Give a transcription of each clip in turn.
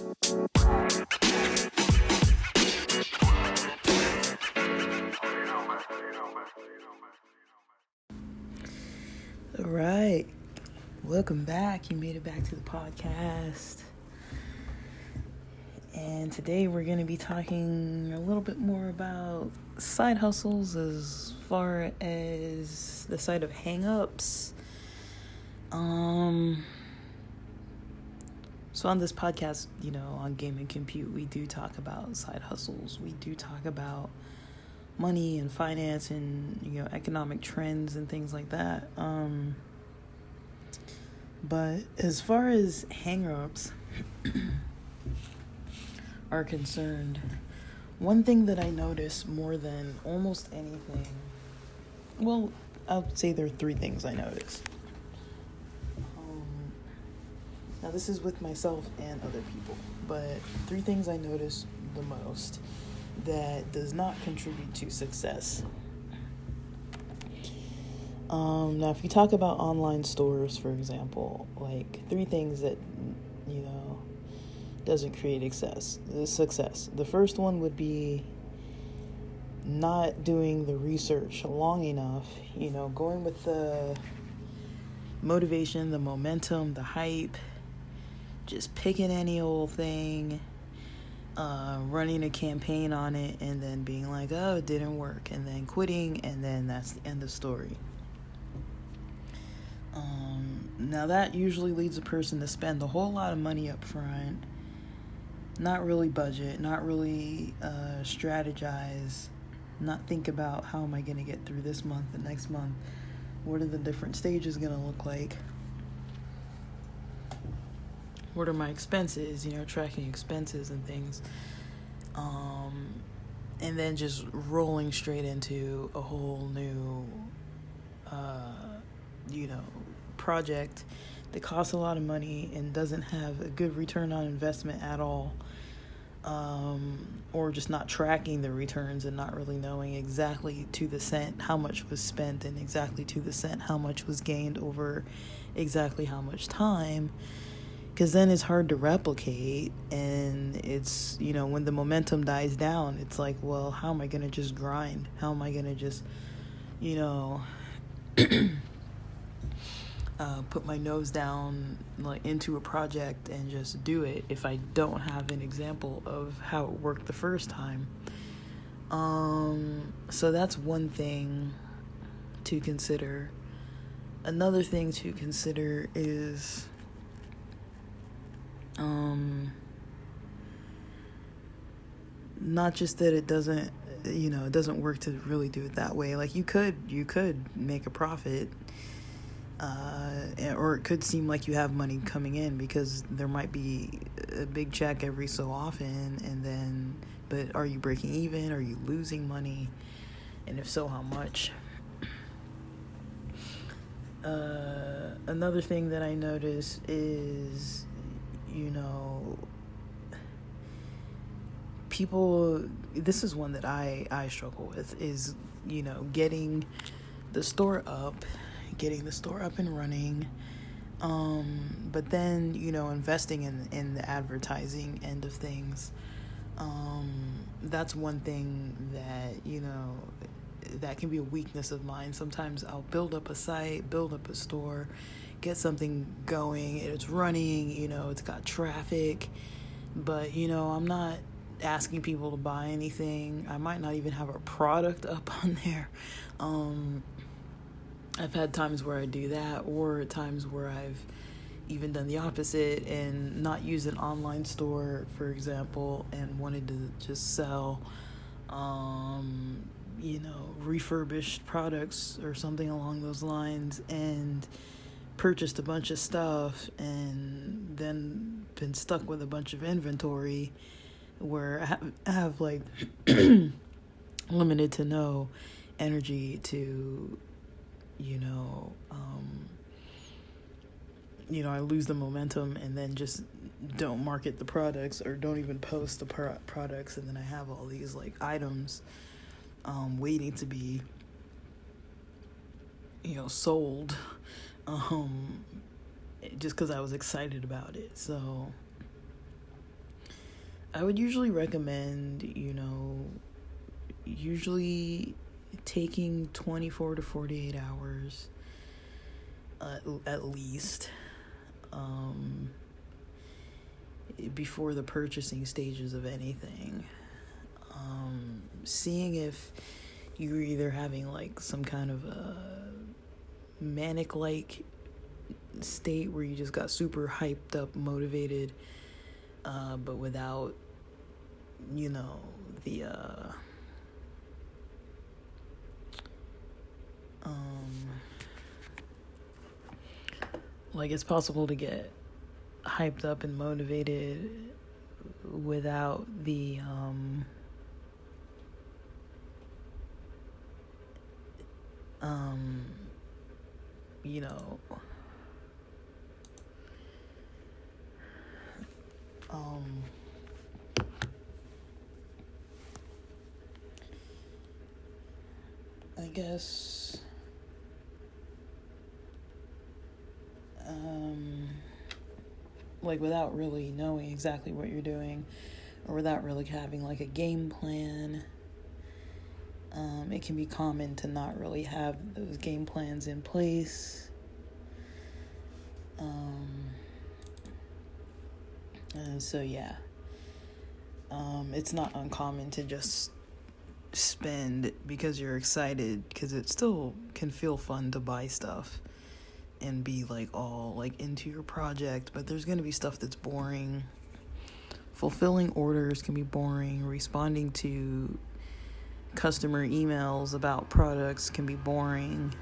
All right. Welcome back. You made it back to the podcast. And today we're going to be talking a little bit more about side hustles as far as the side of Hangups. So on this podcast, on Game and Compute, we do talk about side hustles. We do talk about money and finance and, economic trends and things like that. But as far as Hangups are concerned, one thing that I notice more than almost anything, well, I'll say there are three things I notice. Now this is with myself and other people, but three things I notice the most that does not contribute to success. Now if you talk about online stores, for example, like three things that, doesn't create success. The first one would be not doing the research long enough, going with the motivation, the momentum, the hype, just picking any old thing, running a campaign on it, and then being like, oh, it didn't work, and then quitting, and then that's the end of story. Now that usually leads a person to spend a whole lot of money up front, not really budget, not really strategize, not think about how am I going to get through this month, the next month, what are the different stages going to look like, what are my expenses, tracking expenses and things, and then just rolling straight into a whole new, project that costs a lot of money and doesn't have a good return on investment at all, or just not tracking the returns and not really knowing exactly to the cent how much was spent and exactly to the cent how much was gained over exactly how much time, because then it's hard to replicate. And it's, when the momentum dies down, it's like, well, how am I going to just grind? How am I going to just, put my nose down into a project and just do it if I don't have an example of how it worked the first time. So that's one thing to consider. Another thing to consider is not just that it doesn't work to really do it that way. Like you could make a profit, or it could seem like you have money coming in because there might be a big check every so often, but are you breaking even? Are you losing money? And if so, how much? Another thing that I notice is, people, this is one that I struggle with, is, getting the store up and running, but then, investing in the advertising end of things. That's one thing that, that can be a weakness of mine. Sometimes I'll build up a site, build up a store, get something going, it's running, it's got traffic, but, I'm not asking people to buy anything. I might not even have a product up on there. I've had times where I do that, or times where I've even done the opposite and not used an online store, for example, and wanted to just sell, refurbished products or something along those lines, and purchased a bunch of stuff and then been stuck with a bunch of inventory where I have like limited to no energy to, I lose the momentum and then just don't market the products or don't even post the products, and then I have all these like items waiting to be sold, just because I was excited about it. So I would usually recommend, usually taking 24 to 48 hours at least before the purchasing stages of anything. Seeing if you're either having like some kind of a manic like state where you just got super hyped up, motivated, but without, the like it's possible to get hyped up and motivated without the you know I guess like without really knowing exactly what you're doing, or without really having like a game plan. It can be common to not really have those game plans in place. And so yeah, it's not uncommon to just spend because you're excited, because it still can feel fun to buy stuff and be like all like into your project, but there's going to be stuff that's boring. Fulfilling orders can be boring. Responding to customer emails about products can be boring.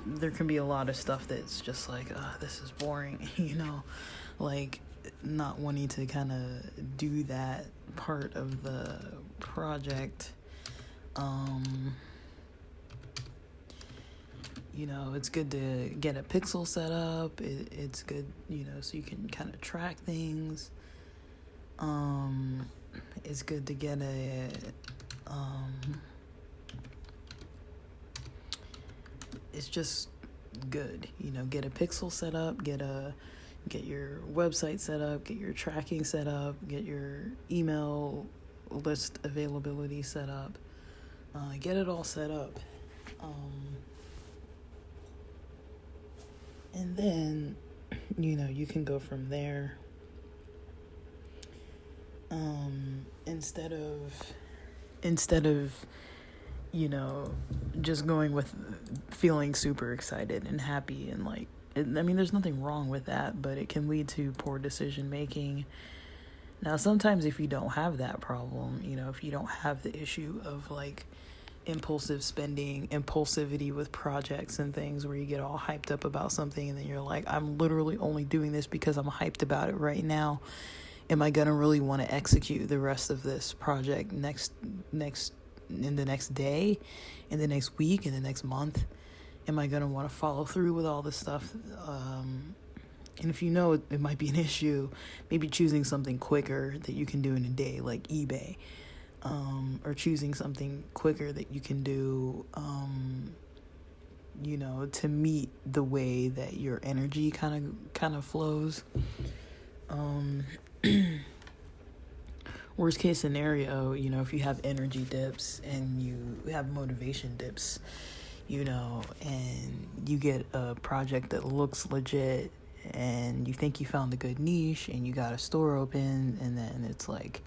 There can be a lot of stuff that's just like, this is boring, like not wanting to kind of do that part of the project. It's good to get a pixel set up. It's good, so you can kind of track things. It's good to get it's just good, get a pixel set up, get your website set up, get your tracking set up, get your email list availability set up, get it all set up. And then, you can go from there. Instead of, just going with feeling super excited and happy and like, there's nothing wrong with that, but it can lead to poor decision making. Now, sometimes if you don't have that problem, if you don't have the issue of like impulsive spending, impulsivity with projects and things where you get all hyped up about something and then you're like, I'm literally only doing this because I'm hyped about it right now. Am I gonna really want to execute the rest of this project next in the next day, in the next week, in the next month? Am I gonna want to follow through with all this stuff? And if it might be an issue, maybe choosing something quicker that you can do in a day, like eBay, or choosing something quicker that you can do, to meet the way that your energy kind of flows. Worst case scenario, if you have energy dips and you have motivation dips, and you get a project that looks legit and you think you found a good niche and you got a store open, and then it's like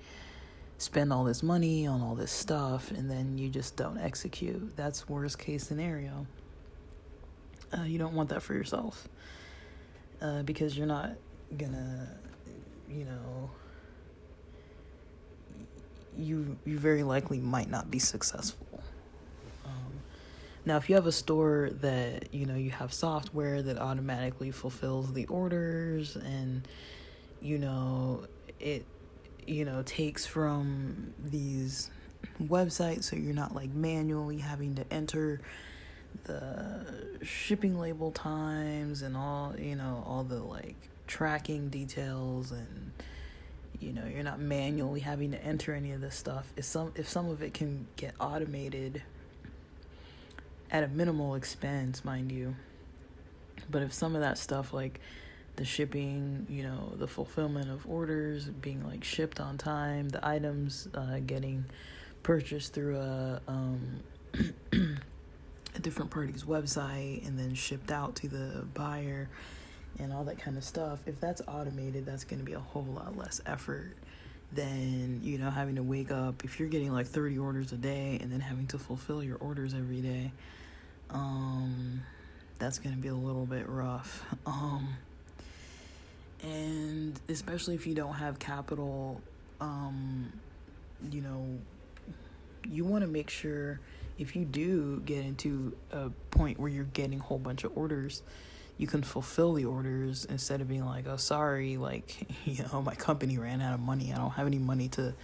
spend all this money on all this stuff and then you just don't execute. That's worst case scenario. You don't want that for yourself, because you're not gonna, you very likely might not be successful. Now, if you have a store that, you have software that automatically fulfills the orders and, it, takes from these websites, so you're not like manually having to enter the shipping label times and all, all the like tracking details, and, you're not manually having to enter any of this stuff. If some of it can get automated at a minimal expense, mind you, but if some of that stuff like the shipping, the fulfillment of orders being like shipped on time, the items getting purchased through a different party's website and then shipped out to the buyer and all that kind of stuff. If that's automated, that's going to be a whole lot less effort than, having to wake up. If you're getting like 30 orders a day and then having to fulfill your orders every day, that's going to be a little bit rough. And especially if you don't have capital, you want to make sure if you do get into a point where you're getting a whole bunch of orders, you can fulfill the orders instead of being like, oh, sorry, like, my company ran out of money. I don't have any money to,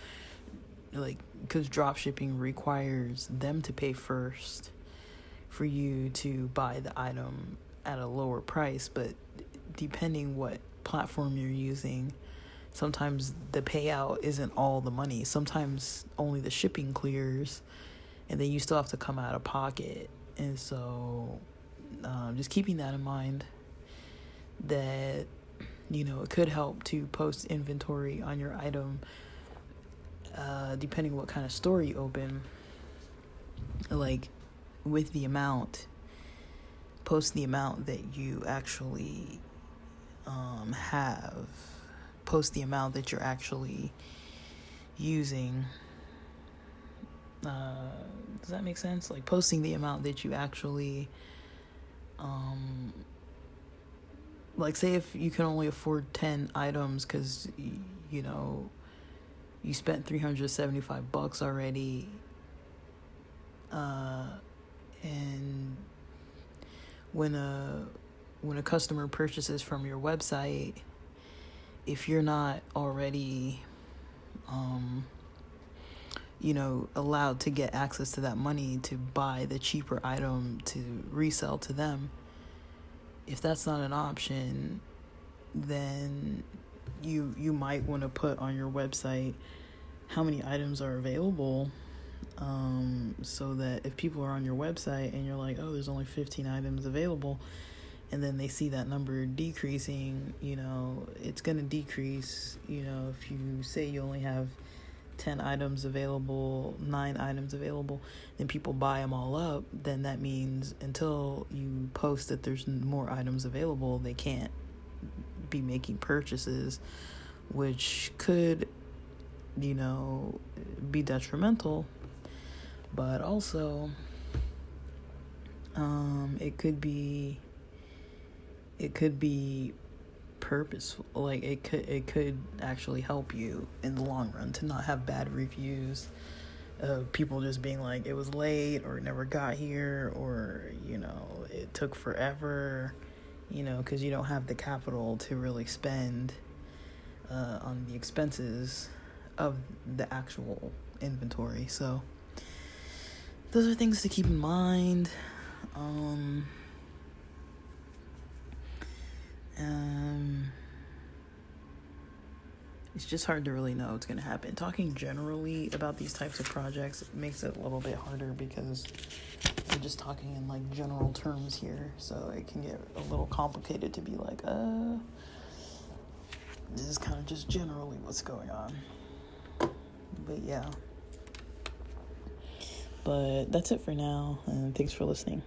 because drop shipping requires them to pay first for you to buy the item at a lower price. But depending what platform you're using, sometimes the payout isn't all the money. Sometimes only the shipping clears, and then you still have to come out of pocket. And so just keeping that in mind, that, it could help to post inventory on your item, depending what kind of store you open, like with the amount, post the amount that you actually have, post the amount that you're actually using. Does that make sense? Like posting the amount that you actually, like say if you can only afford 10 items because, you spent $375 already, and when a customer purchases from your website, if you're not already, allowed to get access to that money to buy the cheaper item to resell to them, if that's not an option, then you might want to put on your website how many items are available, so that if people are on your website and you're like, oh, there's only 15 items available, and then they see that number decreasing, it's going to decrease. If you say you only have 10 items available, 9 items available, then people buy them all up, then that means until you post that there's more items available, they can't be making purchases, which could, be detrimental, but also it could be purposeful. Like it could actually help you in the long run to not have bad reviews of people just being like, it was late, or it never got here, or it took forever, because you don't have the capital to really spend on the expenses of the actual inventory. So those are things to keep in mind. It's just hard to really know what's going to happen. Talking generally about these types of projects makes it a little bit harder because we're just talking in like general terms here, so it can get a little complicated to be like, this is kind of just generally what's going on. But yeah. But that's it for now, and thanks for listening.